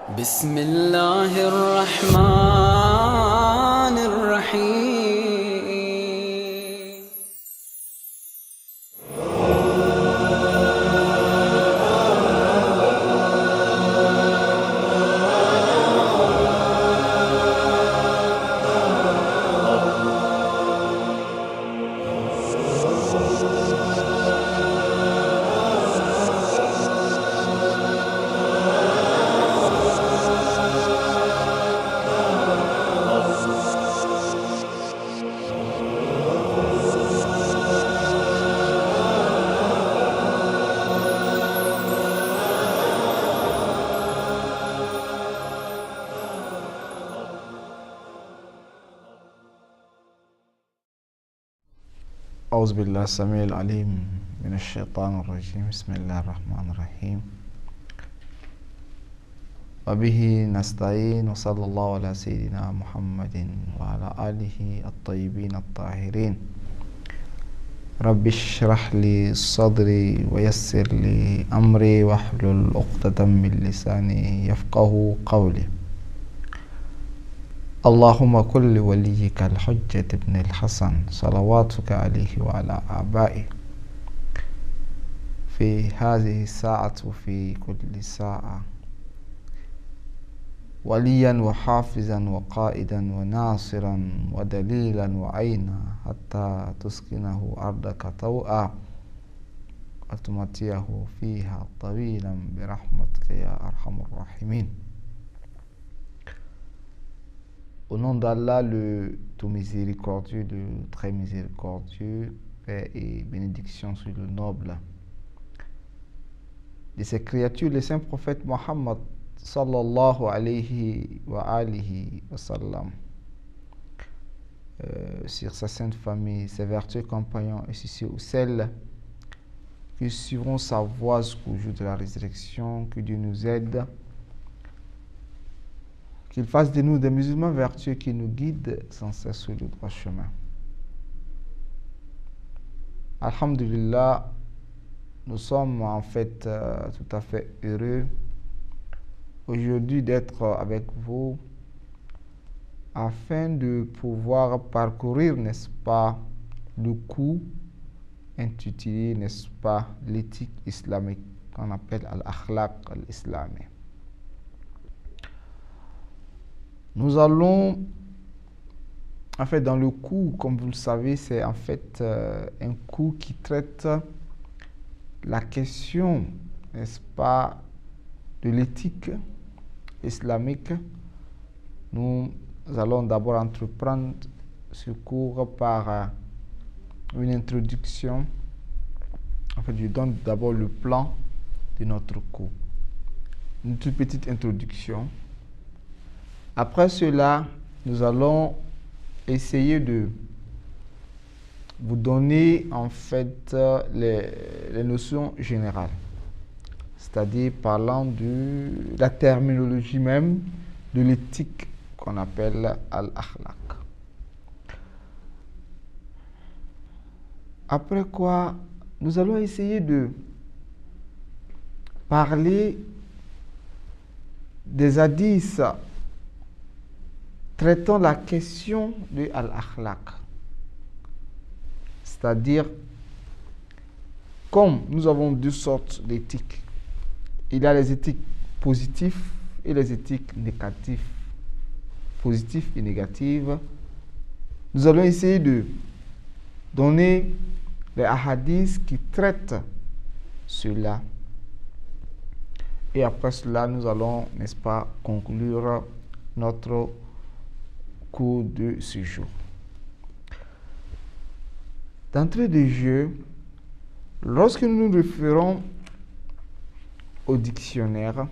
بسم الله الرحمن الرحيم. أعوذ بالله السميع العليم من الشيطان الرجيم. بسم الله الرحمن الرحيم. وبه نستعين، وصلى الله على سيدنا محمد وعلى آله الطيبين الطاهرين. رب اشرح لي صدري ويسر لي أمري واحلل عقدة من لساني يفقه قولي. اللهم كن لوليك الحجة بن الحسن صلواتك عليه وعلى آبائه في هذه الساعة وفي كل ساعة وليا وحافظا وقائدا وناصرا ودليلا وعينا حتى تسكنه أرضك طوعا وتمتيه فيها طويلا برحمتك يا أرحم الراحمين. Au nom d'Allah, le tout miséricordieux, le très miséricordieux, paix et bénédiction sur le noble de ses créatures, le saint prophète Mohammed sallallahu alayhi wa alihi wa sallam, sur sa sainte famille, ses vertueux compagnons et sur ceux ou celles qui suivront sa voie jusqu'au jour de la résurrection. Que Dieu nous aide, qu'il fasse de nous des musulmans vertueux qui nous guident sans cesse sur le droit chemin. Alhamdulillah, nous sommes en fait tout à fait heureux aujourd'hui d'être avec vous afin de pouvoir parcourir, n'est-ce pas, le cours intitulé, n'est-ce pas, l'éthique islamique qu'on appelle al-akhlaq al-islami. Nous allons, en fait, dans le cours, comme vous le savez, c'est en fait un cours qui traite la question, n'est-ce pas, de l'éthique islamique. Nous allons d'abord entreprendre ce cours par une introduction. En fait, je donne d'abord le plan de notre cours. Une toute petite introduction. Après cela, nous allons essayer de vous donner en fait les notions générales, c'est-à-dire parlant de la terminologie même de l'éthique qu'on appelle al-akhlaq. Après quoi, nous allons essayer de parler des hadiths traitant la question de al-akhlaq, c'est-à-dire, comme nous avons deux sortes d'éthiques, il y a les éthiques positives et les éthiques négatives. Positives et négatives. Nous allons essayer de donner les hadiths qui traitent cela. Et après cela, nous allons, n'est-ce pas, conclure notre cours de ce jour. D'entrée de jeu, lorsque nous nous référons au dictionnaire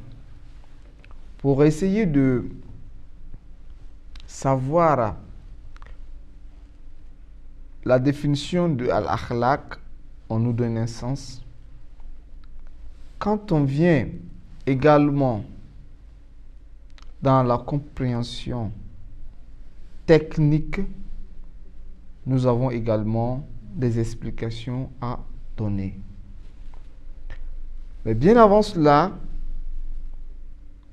pour essayer de savoir la définition de al-akhlaq, on nous donne un sens. Quand on vient également dans la compréhension technique, nous avons également des explications à donner. Mais bien avant cela,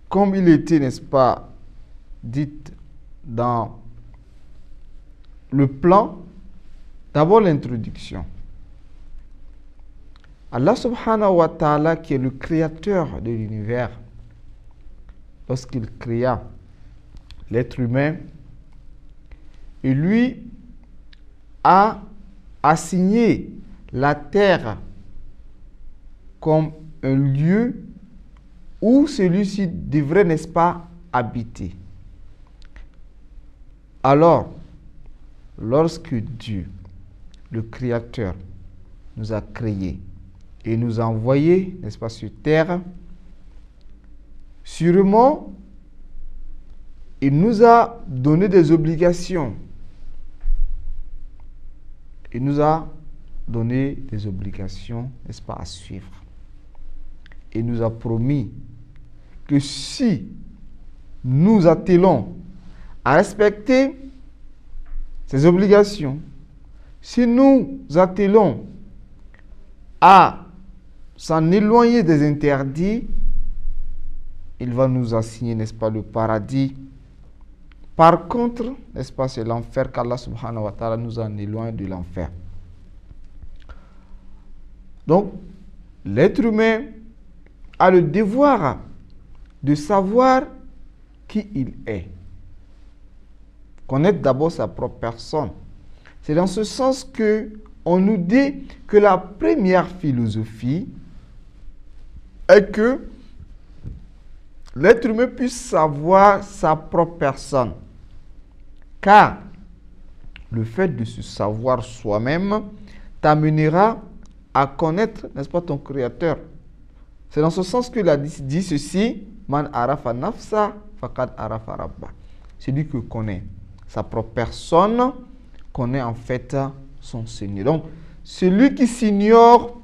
comme il était, n'est-ce pas, dit dans le plan, d'abord l'introduction. Allah subhanahu wa ta'ala, qui est le créateur de l'univers, lorsqu'il créa l'être humain, et lui a assigné la terre comme un lieu où celui-ci devrait, n'est-ce pas, habiter. Alors, lorsque Dieu, le Créateur, nous a créés et nous a envoyés, n'est-ce pas, sur terre, sûrement, il nous a donné des obligations. Il nous a donné des obligations, n'est-ce pas, à suivre. Il nous a promis que si nous attelons à respecter ces obligations, si nous attelons à s'en éloigner des interdits, il va nous assigner, n'est-ce pas, le paradis. Par contre, n'est-ce pas, c'est l'enfer qu'Allah subhanahu wa ta'ala nous en éloigne de l'enfer. Donc, l'être humain a le devoir de savoir qui il est. Connaître d'abord sa propre personne. C'est dans ce sens que on nous dit que la première philosophie est que l'être humain puisse savoir sa propre personne. Car le fait de se savoir soi-même t'amènera à connaître, n'est-ce pas, ton Créateur. C'est dans ce sens que il dit ceci, Man arafa nafsa faqad arafa rabba. Celui qui connaît sa propre personne connaît en fait son Seigneur. Donc, celui qui s'ignore,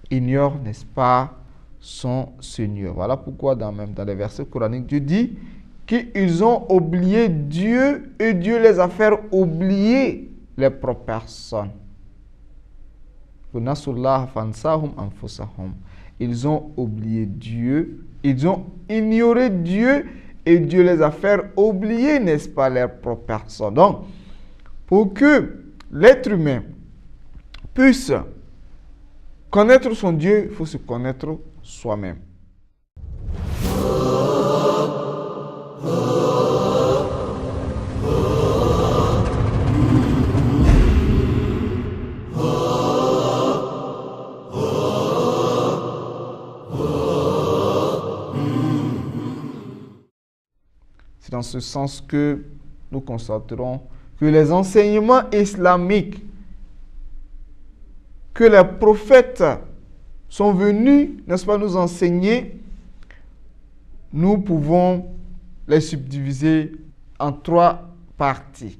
ignore, n'est-ce pas, son Seigneur. Voilà pourquoi même dans les versets coraniques, Dieu dit qu'ils ont oublié Dieu et Dieu les a fait oublier les propres personnes. Ils ont oublié Dieu, ils ont ignoré Dieu et Dieu les a fait oublier, n'est-ce pas, leurs propres personnes. Donc, pour que l'être humain puisse connaître son Dieu, il faut se connaître soi-même. C'est dans ce sens que nous constaterons que les enseignements islamiques que les prophètes sont venus, n'est-ce pas, nous enseigner, nous pouvons les subdiviser en 3 parties.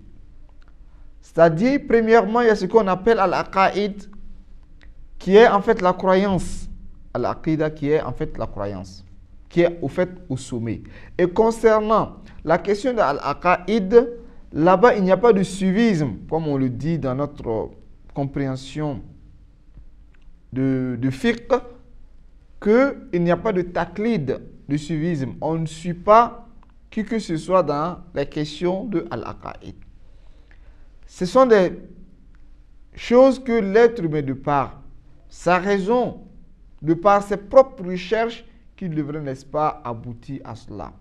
C'est-à-dire, premièrement, il y a ce qu'on appelle al-aqaïd, qui est en fait la croyance. Al-aqida, qui est en fait la croyance, qui est au fait au sommet. Et concernant la question de al-aqaïd, là-bas, il n'y a pas de suivisme, comme on le dit dans notre compréhension de fiqh, qu'il n'y a pas de taqlid, de suivisme. On ne suit pas qui que ce soit dans les questions de al-aqaïd. Ce sont des choses que l'être humain, de par sa raison, de par ses propres recherches, qu'il devrait, n'est-ce pas, aboutir à cela.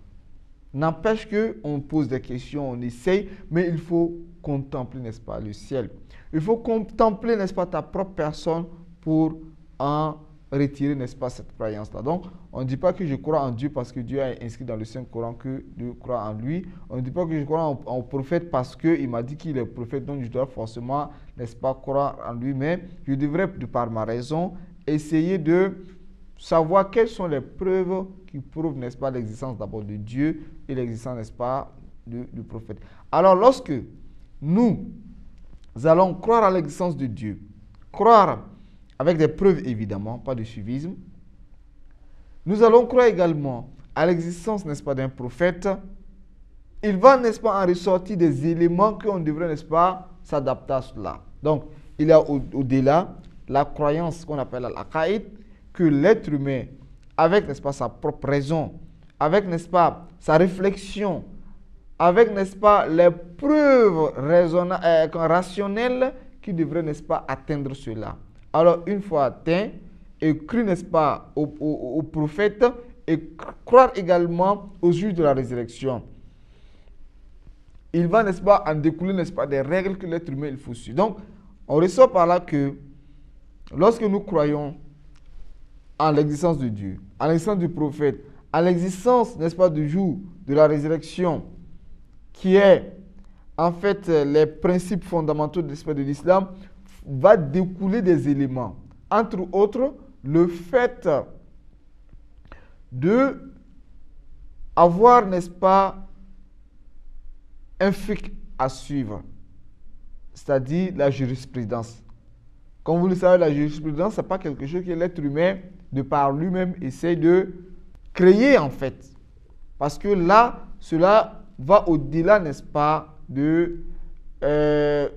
N'empêche qu'on pose des questions, on essaye, mais il faut contempler, n'est-ce pas, le ciel. Il faut contempler, n'est-ce pas, ta propre personne pour en retirer, n'est-ce pas, cette croyance-là. Donc, on ne dit pas que je crois en Dieu parce que Dieu a inscrit dans le Saint-Coran que Dieu croit en lui. On ne dit pas que je crois en prophète parce qu'il m'a dit qu'il est prophète, donc je dois forcément, n'est-ce pas, croire en lui. Mais je devrais, de par ma raison, essayer de savoir quelles sont les preuves qui prouvent, n'est-ce pas, l'existence d'abord de Dieu et l'existence, n'est-ce pas, du prophète. Alors, lorsque nous allons croire à l'existence de Dieu, croire avec des preuves évidemment, pas de suivisme, nous allons croire également à l'existence, n'est-ce pas, d'un prophète. Il va, n'est-ce pas, en ressortir des éléments qu'on devrait, n'est-ce pas, s'adapter à cela. Donc, il y a au-delà la croyance qu'on appelle l'aqaïd, que l'être humain, avec, n'est-ce pas, sa propre raison, avec, n'est-ce pas, sa réflexion, avec, n'est-ce pas, les preuves rationnelles qui devraient, n'est-ce pas, atteindre cela. Alors, une fois atteint, et cru, n'est-ce pas, au prophète, et croire également aux jours de la résurrection. Il va, n'est-ce pas, en découler, n'est-ce pas, des règles que l'être humain il faut suivre. Donc, on ressort par là que lorsque nous croyons en l'existence de Dieu, en l'existence du prophète, en l'existence, n'est-ce pas, du jour de la résurrection, qui est en fait les principes fondamentaux, n'est-ce pas, de l'islam, va découler des éléments. Entre autres, le fait de avoir, n'est-ce pas, un fiqh à suivre, c'est-à-dire la jurisprudence. Comme vous le savez, la jurisprudence, ce n'est pas quelque chose que l'être humain, de par lui-même, essaie de créer en fait. Parce que là, cela va au-delà, n'est-ce pas, de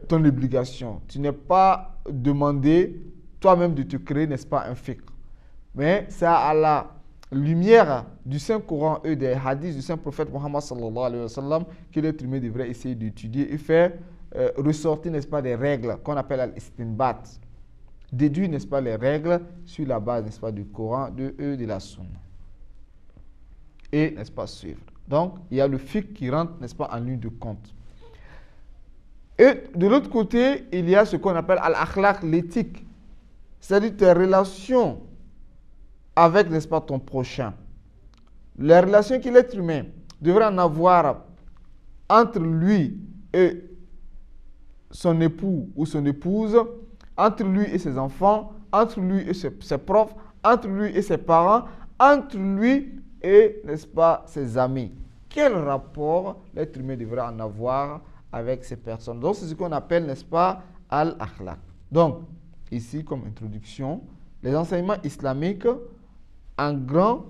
ton obligation. Tu n'es pas demandé toi-même de te créer, n'est-ce pas, un fiqh. Mais c'est à la lumière du Saint-Coran et des hadiths du Saint-Prophète Mohammed sallallahu alayhi wa sallam que l'être humain devrait essayer d'étudier et faire ressortir, n'est-ce pas, des règles qu'on appelle al-istinbat. Déduire, n'est-ce pas, les règles sur la base, n'est-ce pas, du Coran, de la Sunna. Et, n'est-ce pas, suivre. Donc, il y a le fiqh qui rentre, n'est-ce pas, en ligne de compte. Et de l'autre côté, il y a ce qu'on appelle al-akhlaq, l'éthique. C'est-à-dire tes relations avec, n'est-ce pas, ton prochain. Les relations que l'être humain devrait en avoir entre lui et son époux ou son épouse, entre lui et ses enfants, entre lui et ses profs, entre lui et ses parents, entre lui et, n'est-ce pas, ses amis. Quel rapport l'être humain devrait en avoir avec ces personnes? Donc, c'est ce qu'on appelle, n'est-ce pas, al-akhlaq. Donc, ici, comme introduction, les enseignements islamiques, en grand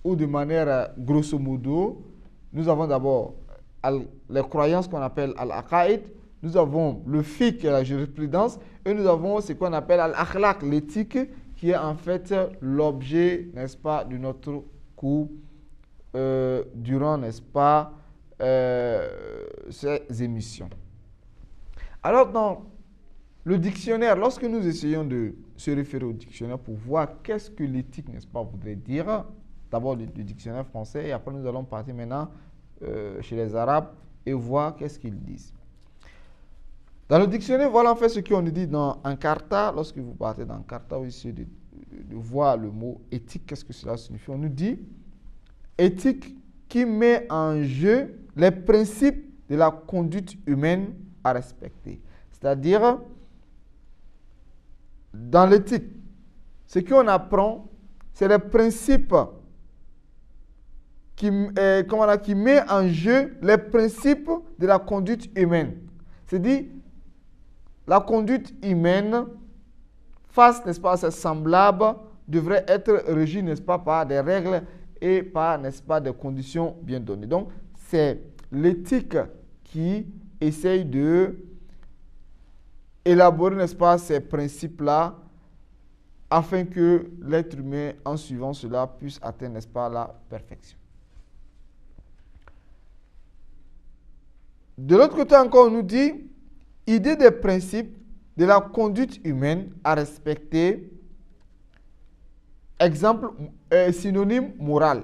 ou de manière grosso modo, nous avons d'abord les croyances qu'on appelle al-aqaïd, nous avons le fiqh et la jurisprudence, et nous avons ce qu'on appelle al-akhlaq, l'éthique, qui est en fait l'objet, n'est-ce pas, de notre cours durant, n'est-ce pas, ces émissions. Alors, dans le dictionnaire, lorsque nous essayons de se référer au dictionnaire pour voir qu'est-ce que l'éthique, n'est-ce pas, voudrait dire, d'abord le dictionnaire français, et après nous allons partir maintenant chez les Arabes et voir qu'est-ce qu'ils disent. Dans le dictionnaire, voilà en fait ce qu'on nous dit dans Encarta. Lorsque vous partez dans Encarta, vous essayez de voir le mot éthique, qu'est-ce que cela signifie. On nous dit éthique qui met en jeu les principes de la conduite humaine à respecter. C'est-à-dire, dans l'éthique, ce qu'on apprend, c'est les principes qui met en jeu les principes de la conduite humaine. C'est-à-dire, la conduite humaine, face, n'est-ce pas, à ses semblables, devrait être régie, n'est-ce pas, par des règles et par, n'est-ce pas, des conditions bien données. Donc, c'est l'éthique qui essaye de élaborer, n'est-ce pas, ces principes-là, afin que l'être humain, en suivant cela, puisse atteindre, n'est-ce pas, la perfection. De l'autre côté encore, on nous dit idée des principes de la conduite humaine à respecter. Exemple, synonyme moral.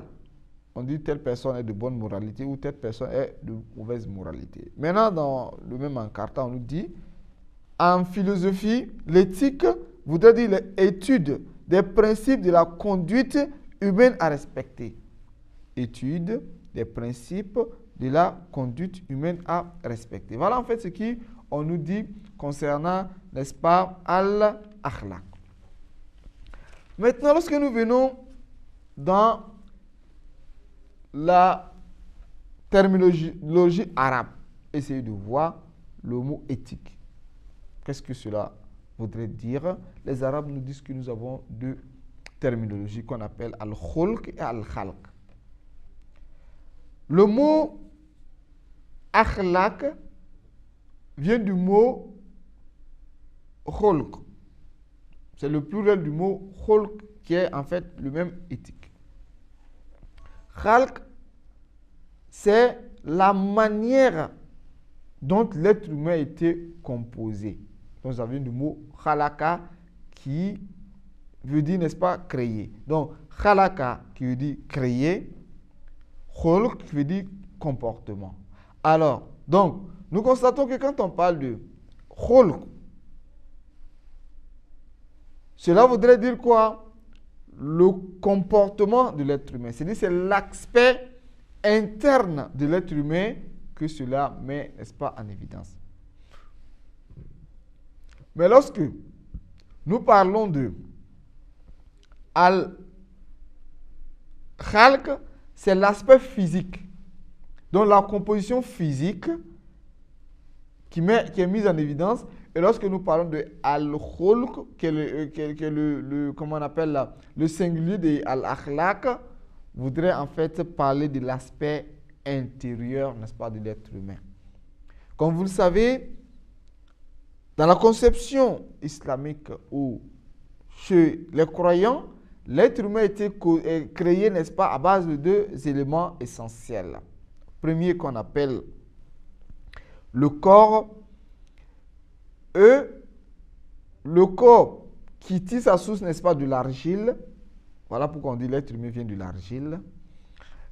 On dit telle personne est de bonne moralité ou telle personne est de mauvaise moralité. Maintenant, dans le même Encarta, on nous dit en philosophie, l'éthique voudrait dire l'étude des principes de la conduite humaine à respecter. Étude des principes de la conduite humaine à respecter. Voilà en fait ce qu'on nous dit concernant, n'est-ce pas, al-akhlaq. Maintenant, lorsque nous venons dans la terminologie arabe, essayez de voir le mot éthique. Qu'est-ce que cela voudrait dire? Les Arabes nous disent que nous avons deux terminologies qu'on appelle al-khulq et al-khalq. Le mot akhlaq vient du mot khulq. C'est le pluriel du mot khulq qui est en fait le même éthique. Khalq, c'est la manière dont l'être humain a été composé. Donc, ça vient du mot khalaqa qui veut dire, n'est-ce pas, créer. Donc, khalaqa qui veut dire créer, khulq qui veut dire comportement. Alors, donc, nous constatons que quand on parle de khulq, cela voudrait dire quoi? Le comportement de l'être humain. C'est-à-dire c'est l'aspect interne de l'être humain que cela met, n'est-ce pas, en évidence. Mais lorsque nous parlons de al-khalq, c'est l'aspect physique. Donc la composition physique qui est mise en évidence. Et lorsque nous parlons de al-khulq, qui est comment on appelle là, le singulier de al-akhlaq, voudrait en fait parler de l'aspect intérieur, n'est-ce pas, de l'être humain. Comme vous le savez, dans la conception islamique ou chez les croyants, l'être humain a été créé, n'est-ce pas, à base de deux éléments essentiels. Premier qu'on appelle le corps, le corps qui tire sa source, n'est-ce pas, de l'argile. Voilà pourquoi on dit l'être humain vient de l'argile.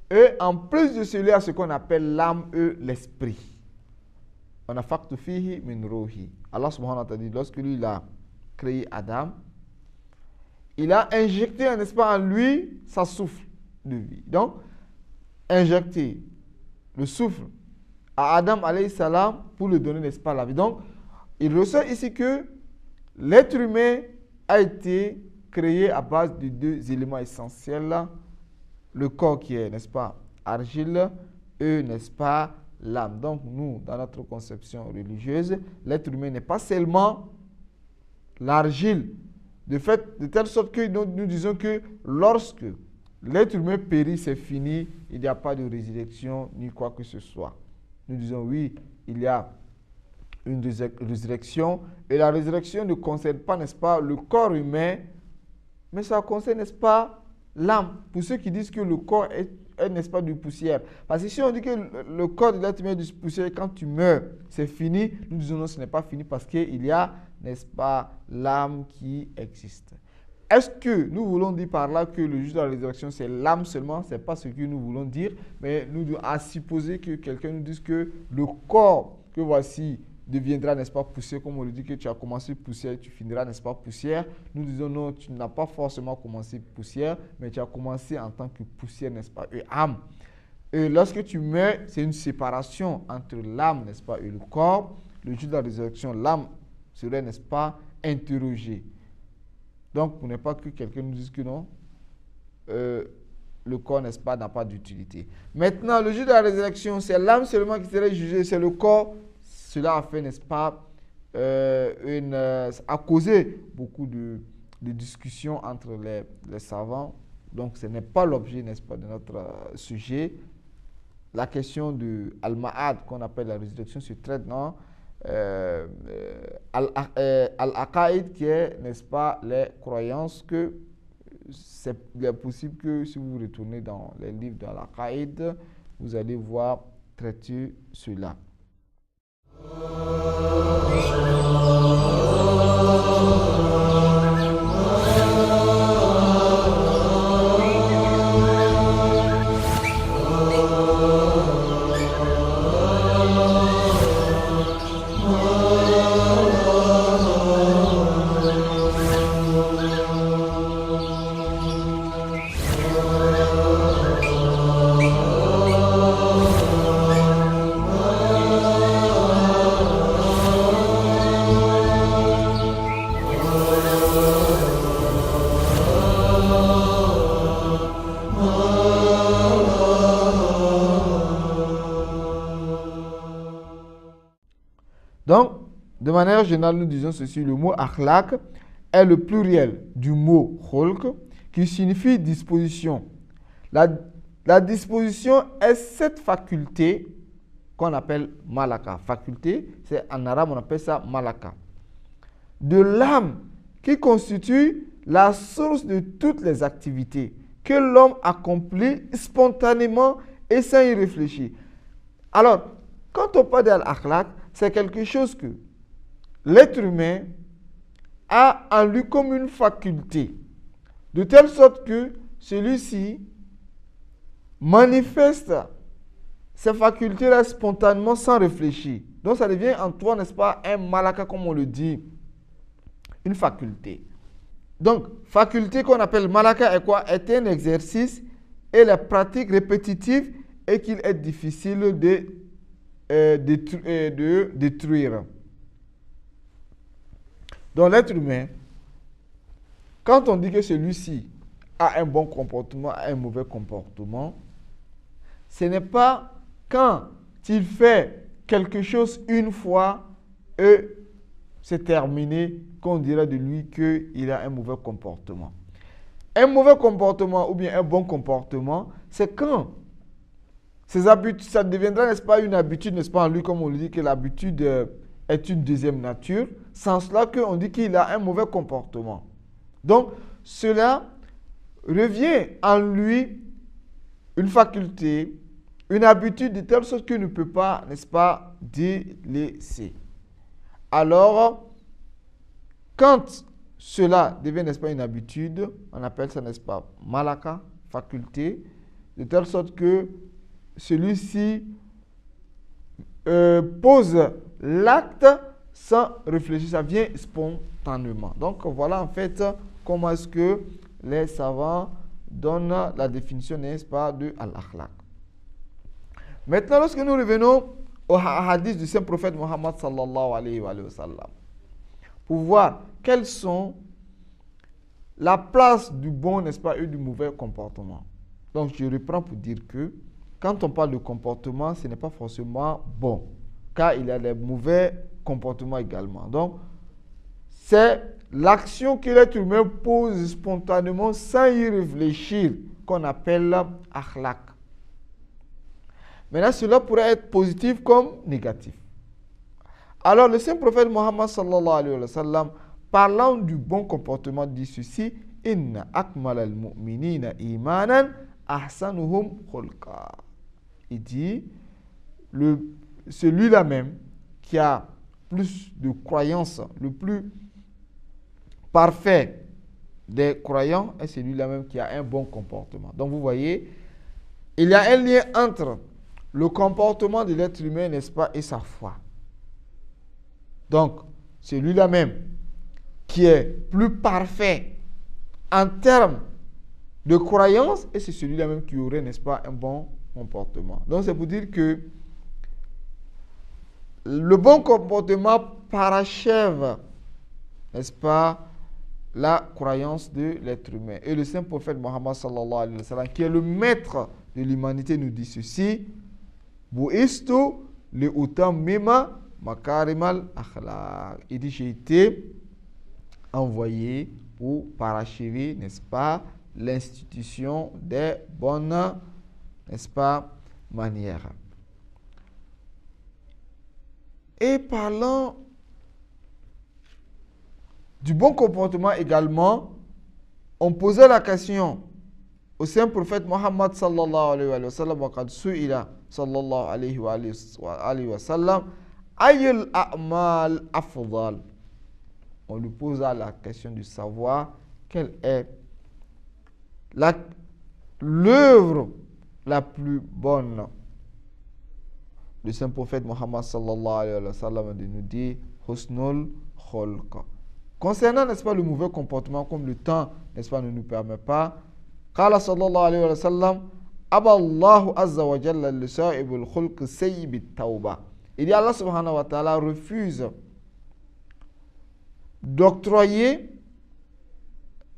Et en plus de cela, ce qu'on appelle l'âme et l'esprit. On a faktu fihi min ruhi. Allah subhanahu wa ta'ala dit, lorsque lui il a créé Adam, il a injecté, n'est-ce pas, en lui sa souffle de vie. Donc, injecté le souffle à Adam alayhi salam pour lui donner, n'est-ce pas, la vie. Donc, il ressort ici que l'être humain a été créé à base de deux éléments essentiels. Le corps qui est, n'est-ce pas, argile, et, n'est-ce pas, l'âme. Donc, nous, dans notre conception religieuse, l'être humain n'est pas seulement l'argile. De fait, de telle sorte que nous disons que lorsque l'être humain périt, c'est fini, il n'y a pas de résurrection ni quoi que ce soit. Nous disons oui, il y a une résurrection, et la résurrection ne concerne pas, n'est-ce pas, le corps humain, mais ça concerne, n'est-ce pas, l'âme. Pour ceux qui disent que le corps est, n'est-ce pas, du poussière. Parce que si on dit que le corps de l'être humain est du poussière, quand tu meurs, c'est fini, nous disons non, ce n'est pas fini parce qu'il y a, n'est-ce pas, l'âme qui existe. Est-ce que nous voulons dire par là que le jour de la résurrection, c'est l'âme seulement? Ce n'est pas ce que nous voulons dire, mais nous devons supposer que quelqu'un nous dise que le corps que voici deviendra, n'est-ce pas, poussière, comme on le dit que tu as commencé poussière, tu finiras, n'est-ce pas, poussière. Nous disons non, tu n'as pas forcément commencé poussière, mais tu as commencé en tant que poussière, n'est-ce pas, et âme. Et lorsque tu meurs, c'est une séparation entre l'âme, n'est-ce pas, et le corps. Le jour de la résurrection, l'âme serait, n'est-ce pas, interrogée. Donc, pour ne pas que quelqu'un nous dise que non, le corps, n'est-ce pas, n'a pas d'utilité. Maintenant, le jour de la résurrection, c'est l'âme seulement qui serait jugée, c'est le corps. Cela a fait, n'est-ce pas, a causé beaucoup de discussions entre les savants. Donc, ce n'est pas l'objet, n'est-ce pas, de notre sujet. La question de Al-Ma'ad, qu'on appelle la résurrection, se traite dans Al-Aqaïd, qui est, n'est-ce pas, les croyances que c'est possible que si vous retournez dans les livres de Al-Aqaïd, vous allez voir traiter cela. Donc, de manière générale, nous disons ceci, le mot akhlaq est le pluriel du mot khulq qui signifie disposition. La disposition est cette faculté qu'on appelle malaka. Faculté, c'est en arabe on appelle ça malaka. De l'âme qui constitue la source de toutes les activités. que l'homme accomplit spontanément et sans y réfléchir. Alors, quand on parle d'al-akhlaq, c'est quelque chose que l'être humain a en lui comme une faculté, de telle sorte que celui-ci manifeste ces facultés-là spontanément sans réfléchir. Donc ça devient en toi, n'est-ce pas, un malaka comme on le dit, une faculté. Donc, faculté qu'on appelle malaka est quoi? Est un exercice et la pratique répétitive et qu'il est difficile de détruire. Donc l'être humain, quand on dit que celui-ci a un bon comportement, a un mauvais comportement, ce n'est pas quand il fait quelque chose une fois et c'est terminé qu'on dira de lui qu'il a un mauvais comportement. Un mauvais comportement ou bien un bon comportement, c'est quand ces habitudes, ça deviendra, n'est-ce pas, une habitude, n'est-ce pas, en lui, comme on le dit, que l'habitude est une deuxième nature, sans cela qu'on dit qu'il a un mauvais comportement. Donc, cela revient en lui une faculté, une habitude de telle sorte qu'il ne peut pas, n'est-ce pas, délaisser. Alors, quand cela devient, n'est-ce pas, une habitude, on appelle ça, n'est-ce pas, malaka, faculté, de telle sorte que celui-ci pose l'acte sans réfléchir, ça vient spontanément. Donc voilà en fait comment est-ce que les savants donnent la définition, n'est-ce pas, de al-akhlaq. Maintenant, lorsque nous revenons au hadith du saint prophète Mohammed sallallahu alayhi wa sallam, pour voir quelles sont la place du bon, n'est-ce pas, et du mauvais comportement. Donc je reprends pour dire que quand on parle de comportement, ce n'est pas forcément bon, car il y a des mauvais comportements également. Donc, c'est l'action que l'être humain pose spontanément sans y réfléchir qu'on appelle akhlaq. Maintenant, cela pourrait être positif comme négatif. Alors, le saint prophète Mohammed sallallahu alayhi wa sallam, parlant du bon comportement, dit ceci: Inna akmal al-mu'minina imanan ahsanuhum khulqa. Il dit, celui-là même qui a plus de croyance, le plus parfait des croyants est celui-là même qui a un bon comportement. Donc vous voyez, il y a un lien entre le comportement de l'être humain, n'est-ce pas, et sa foi. Donc, celui-là même qui est plus parfait en termes de croyance, et c'est celui-là même qui aurait, n'est-ce pas, un bon comportement. Donc c'est pour dire que le bon comportement parachève, n'est-ce pas, la croyance de l'être humain. Et le saint prophète Mohammed sallallahu alayhi wa sallam, qui est le maître de l'humanité, nous dit ceci: Bu'istu li utammima makarimal akhlaq. Il dit, j'ai été envoyé pour parachever, n'est-ce pas, l'institution des bonnes, n'est-ce pas, manières. Et parlant du bon comportement également, on posait la question au saint prophète Mohammed sallallahu alayhi wa sallam, وقد سئل صلى الله عليه وسلم أي الأعمال أفضل. On lui posa la question de savoir quelle est l'œuvre la plus bonne. Le saint prophète Mohammed sallallahu alayhi wa sallam nous dit husnul khulq. Concernant, n'est-ce pas, le mauvais comportement, comme le temps, n'est-ce pas, ne nous permet pas, qala sallallahu alayhi wa sallam aballahu azza wa jalla li sa'ibul khulq sayyibit tawba. Il dit, Allah subhanahu wa ta'ala refuse d'octroyer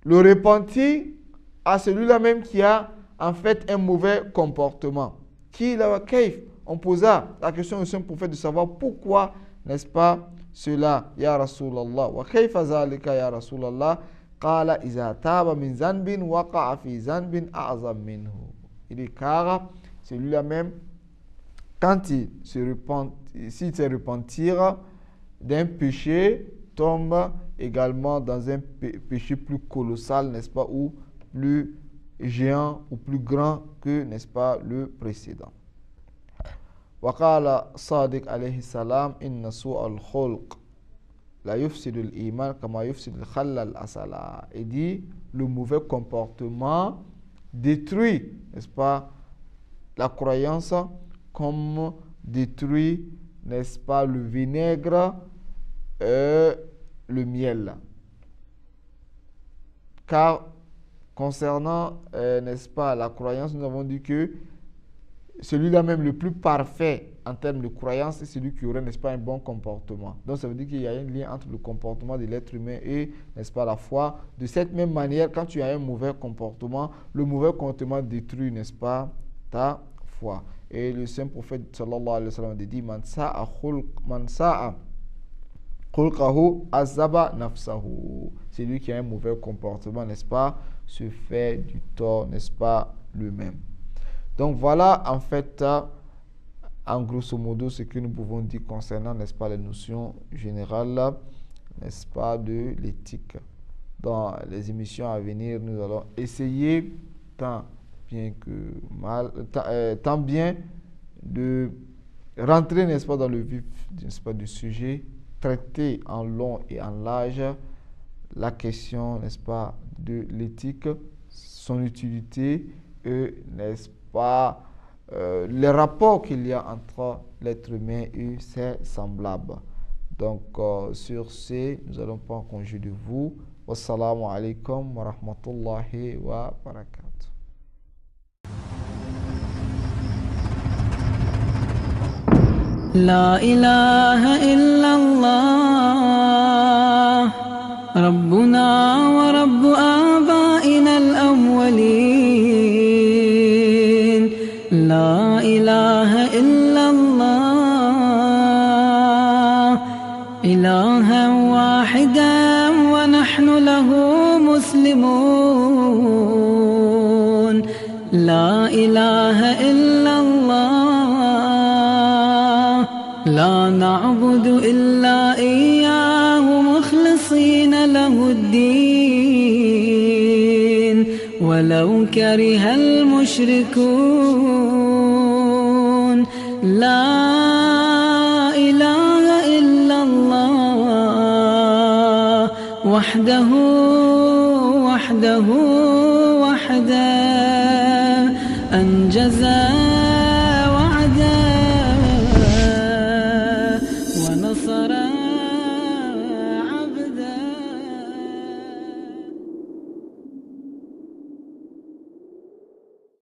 le repentir à celui-là même qui a en fait un mauvais comportement. Qui la kaif? On posa la question au saint prophète de savoir pourquoi, n'est-ce pas, cela, ya Rasulallah. Wa kayfa zalika ya Rasulallah? Qala iza taba min zanbin waqa'a fi zanbin a'zam minhu. Il dit, car celui-là même, quand il se repent, s'il se repentir d'un péché, tombe également dans un péché plus colossal, n'est-ce pas, ou plus géant ou plus grand que, n'est-ce pas, le précédent. وقال صادق عليه السلام إن سوء الخلق لا يفسد الإيمان كما يفسد الخل العسل. Il dit, le mauvais comportement détruit, n'est-ce pas, la croyance comme détruit, n'est-ce pas, le vinaigre et le miel. Car concernant, n'est-ce pas, la croyance, nous avons dit que celui-là même le plus parfait en termes de croyance, c'est celui qui aurait, n'est-ce pas, un bon comportement. Donc ça veut dire qu'il y a un lien entre le comportement de l'être humain et, n'est-ce pas, la foi. De cette même manière, quand tu as un mauvais comportement, le mauvais comportement détruit, n'est-ce pas, ta foi. Et le saint prophète sallallahu alayhi wa sallam dit man sa'a khulqahu azaba nafsahu. C'est lui qui a un mauvais comportement, n'est-ce pas, se fait du tort, n'est-ce pas, lui-même. Donc voilà en fait en grosso modo ce que nous pouvons dire concernant, n'est-ce pas, les notions générales, n'est-ce pas, de l'éthique. Dans les émissions à venir, nous allons essayer tant bien de rentrer, n'est-ce pas, dans le vif, n'est-ce pas, du sujet, traiter en long et en large la question, n'est-ce pas, de l'éthique, son utilité et, n'est-ce pas, les rapports qu'il y a entre l'être humain et ses semblables. Donc, sur ce, nous allons prendre congé de vous. Wassalamu alaikum wa rahmatullahi wa barakatuh. لا إله إلا الله ربنا ورب آبائنا الأولين لا إله إلا الله إلها واحدا ونحن له مسلمون لا إله إلا الله لا نعبد إلا إياه مخلصين له الدين ولو كره المشركون لا إله إلا الله وحده وحده أنجز